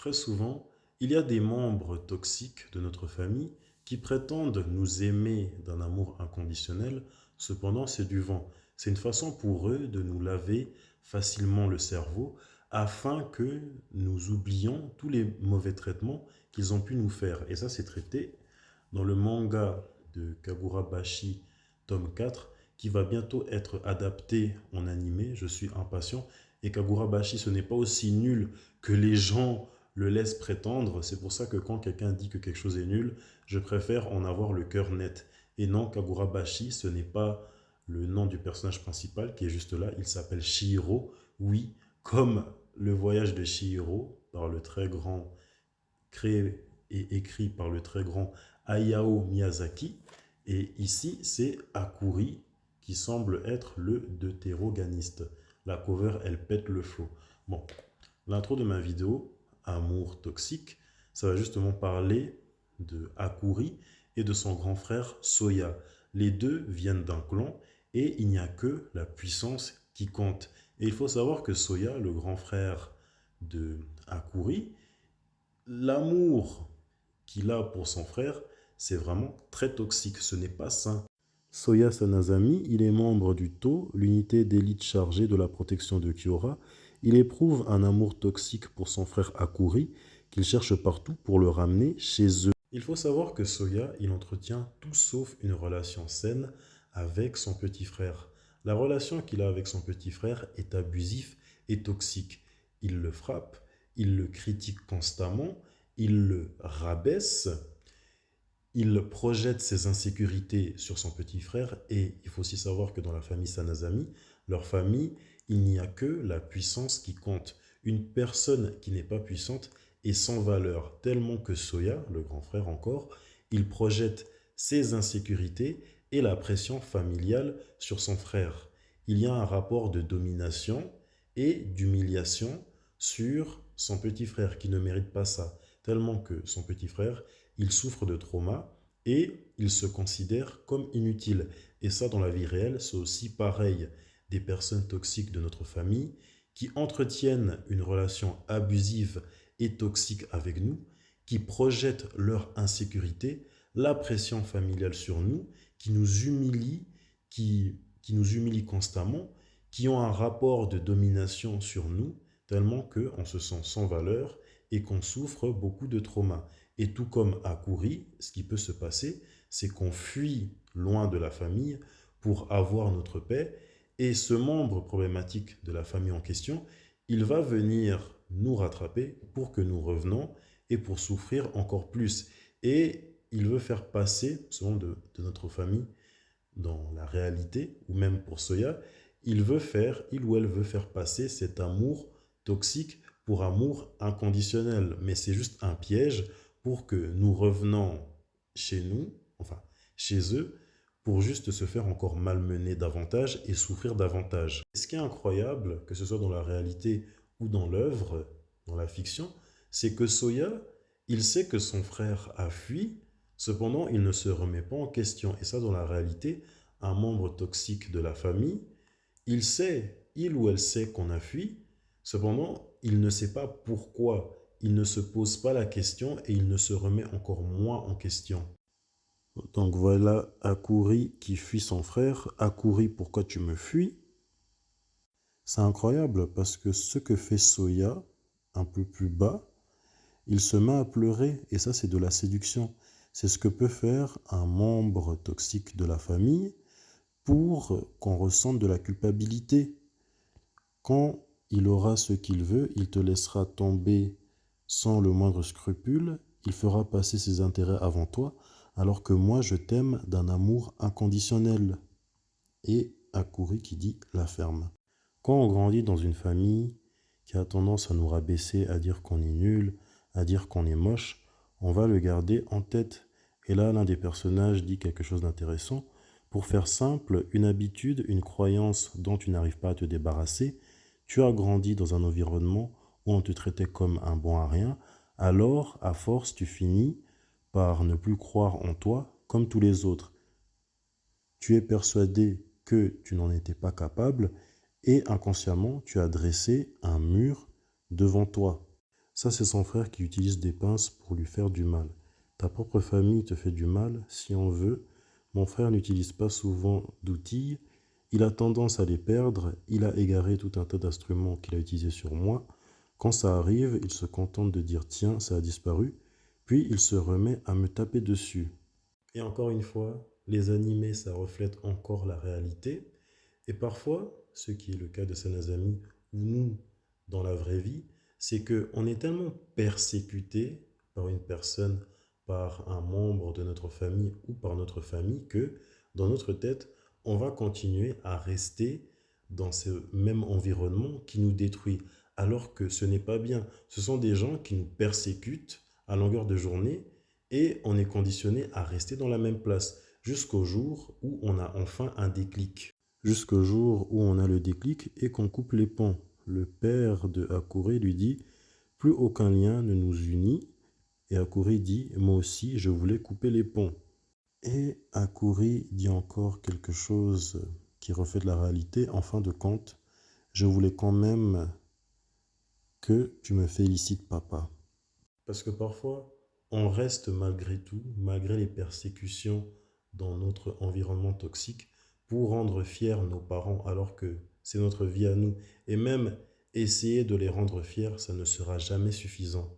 Très souvent, il y a des membres toxiques de notre famille qui prétendent nous aimer d'un amour inconditionnel, cependant c'est du vent. C'est une façon pour eux de nous laver facilement le cerveau afin que nous oublions tous les mauvais traitements qu'ils ont pu nous faire. Et ça, c'est traité dans le manga de Kagurabashi, tome 4, qui va bientôt être adapté en animé. Je suis impatient. Et Kagurabashi, ce n'est pas aussi nul que les gens le laissent prétendre. C'est pour ça que quand quelqu'un dit que quelque chose est nul, je préfère en avoir le cœur net. Et non, Kagurabashi, ce n'est pas le nom du personnage principal qui est juste là. Il s'appelle Chihiro. Oui, comme le voyage de Chihiro par le très grand, créé et écrit par le très grand Hayao Miyazaki. Et ici, c'est Akuri qui semble être le deutéroganiste. La cover, elle pète le flot. Bon, l'intro de ma vidéo, Amour toxique, ça va justement parler de Akuri et de son grand frère Soya. Les deux viennent d'un clan et il n'y a que la puissance qui compte. Et il faut savoir que Soya, le grand frère de Akuri, l'amour qu'il a pour son frère, c'est vraiment très toxique, ce n'est pas sain. Soya Sanazami, il est membre du TO, l'unité d'élite chargée de la protection de Kyora. Il éprouve un amour toxique pour son frère Akuri, qu'il cherche partout pour le ramener chez eux. Il faut savoir que Soya, il entretient tout sauf une relation saine avec son petit frère. La relation qu'il a avec son petit frère est abusive et toxique. Il le frappe, il le critique constamment, il le rabaisse, il projette ses insécurités sur son petit frère et il faut aussi savoir que dans la famille Sanazami, leur famille, il n'y a que la puissance qui compte. Une personne qui n'est pas puissante est sans valeur, tellement que Soya, le grand frère encore, il projette ses insécurités et la pression familiale sur son frère. Il y a un rapport de domination et d'humiliation sur son petit frère qui ne mérite pas ça, tellement que son petit frère, il souffre de trauma et il se considère comme inutile. Et ça, dans la vie réelle, c'est aussi pareil. Des personnes toxiques de notre famille qui entretiennent une relation abusive et toxique avec nous, qui projettent leur insécurité, la pression familiale sur nous, qui nous humilient, qui nous humilient constamment, qui ont un rapport de domination sur nous, tellement qu'on se sent sans valeur et qu'on souffre beaucoup de traumas. Et tout comme à Kouri, ce qui peut se passer, c'est qu'on fuit loin de la famille pour avoir notre paix. Et ce membre problématique de la famille en question, il va venir nous rattraper pour que nous revenons et pour souffrir encore plus. Et il veut faire passer, selon de notre famille, dans la réalité, ou même pour Soya, il ou elle veut faire passer cet amour toxique pour amour inconditionnel. Mais c'est juste un piège pour que nous revenons chez nous, enfin chez eux, pour juste se faire encore malmener davantage et souffrir davantage. Et ce qui est incroyable, que ce soit dans la réalité ou dans l'œuvre, dans la fiction, c'est que Soya, il sait que son frère a fui, cependant il ne se remet pas en question. Et ça, dans la réalité, un membre toxique de la famille, il ou elle sait qu'on a fui, cependant il ne sait pas pourquoi. Il ne se pose pas la question et il ne se remet encore moins en question. Donc voilà Akuri qui fuit son frère. Akuri, pourquoi tu me fuis? C'est incroyable parce que ce que fait Soya, un peu plus bas, il se met à pleurer et ça c'est de la séduction. C'est ce que peut faire un membre toxique de la famille pour qu'on ressente de la culpabilité. Quand il aura ce qu'il veut, il te laissera tomber sans le moindre scrupule, il fera passer ses intérêts avant toi, alors que moi je t'aime d'un amour inconditionnel. Et Akuri qui dit la ferme. Quand on grandit dans une famille qui a tendance à nous rabaisser, à dire qu'on est nul, à dire qu'on est moche, on va le garder en tête. Et là, l'un des personnages dit quelque chose d'intéressant. Pour faire simple, une habitude, une croyance dont tu n'arrives pas à te débarrasser, tu as grandi dans un environnement où on te traitait comme un bon à rien, alors, à force, tu finis par ne plus croire en toi comme tous les autres. Tu es persuadé que tu n'en étais pas capable et inconsciemment, tu as dressé un mur devant toi. Ça, c'est son frère qui utilise des pinces pour lui faire du mal. Ta propre famille te fait du mal, si on veut. Mon frère n'utilise pas souvent d'outils. Il a tendance à les perdre. Il a égaré tout un tas d'instruments qu'il a utilisés sur moi. Quand ça arrive, il se contente de dire tiens, ça a disparu. Puis il se remet à me taper dessus. Et encore une fois, les animés, ça reflète encore la réalité. Et parfois, ce qui est le cas de certains amis, ou nous, dans la vraie vie, c'est qu'on est tellement persécuté par une personne, par un membre de notre famille ou par notre famille que dans notre tête, on va continuer à rester dans ce même environnement qui nous détruit, alors que ce n'est pas bien. Ce sont des gens qui nous persécutent à longueur de journée et on est conditionné à rester dans la même place jusqu'au jour où on a enfin un déclic. Jusqu'au jour où on a le déclic et qu'on coupe les ponts. Le père de Hakouré lui dit plus aucun lien ne nous unit. Et Hakouri dit moi aussi je voulais couper les ponts. Et Hakouri dit encore quelque chose qui reflète la réalité. En fin de compte, je voulais quand même que tu me félicites, papa. Parce que parfois, on reste malgré tout, malgré les persécutions dans notre environnement toxique, pour rendre fiers nos parents alors que c'est notre vie à nous. Et même essayer de les rendre fiers, ça ne sera jamais suffisant.